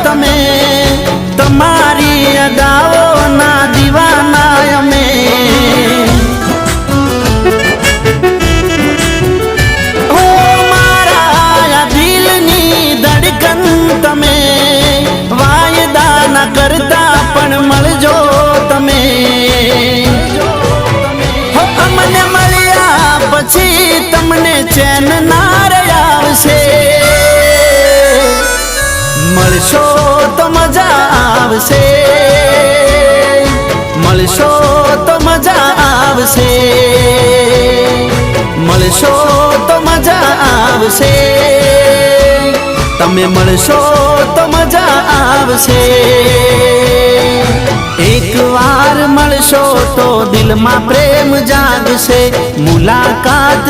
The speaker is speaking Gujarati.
તમે, તમારી અદાઓના દીવાના અમે। હો મારા દિલની ધડકન તમે, વાયદા ના કરતા પણ મળજો તમે। હો અમને મળ્યા પછી તમને ચેન ના આવશે, મળશો તો મજા આવશે, મળશો તો મજા આવશે, મળશો તો મજા આવશે, તમે મળશો તો મજા આવશે। એક વાર મળશો તો દિલમાં પ્રેમ જાગશે, મુલાકાત